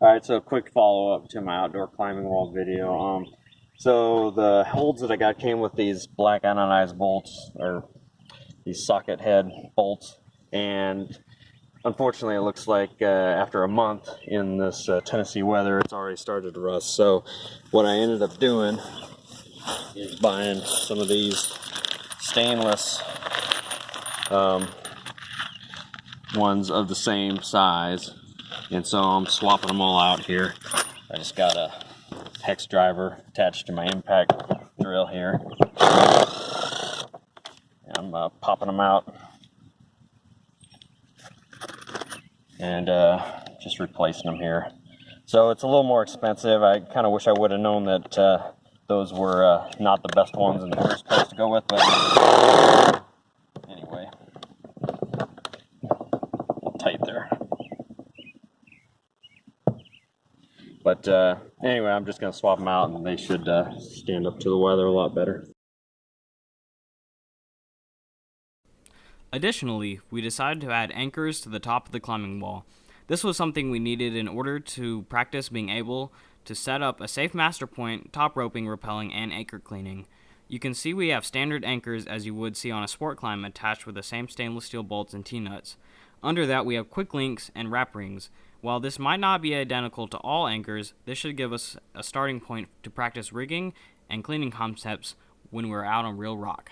All right, so quick follow-up to my outdoor climbing wall video. So the holds that I got came with these black anodized bolts, or these socket head bolts, and unfortunately, it looks like after a month in this Tennessee weather, it's already started to rust. So what I ended up doing is buying some of these stainless um, ones of the same size, and so I'm swapping them all out here. I just got a hex driver attached to my impact drill here. I'm popping them out and just replacing them here. So it's a little more expensive. I kind of wish I would have known that those were not the best ones in the first place to go with, but anyway, tight there. But anyway, I'm just going to swap them out, and they should stand up to the weather a lot better. Additionally, we decided to add anchors to the top of the climbing wall. This was something we needed in order to practice being able to set up a safe master point, top roping, rappelling, and anchor cleaning. You can see we have standard anchors as you would see on a sport climb attached with the same stainless steel bolts and T-nuts. Under that we have quick links and wrap rings. While this might not be identical to all anchors, this should give us a starting point to practice rigging and cleaning concepts when we're out on real rock.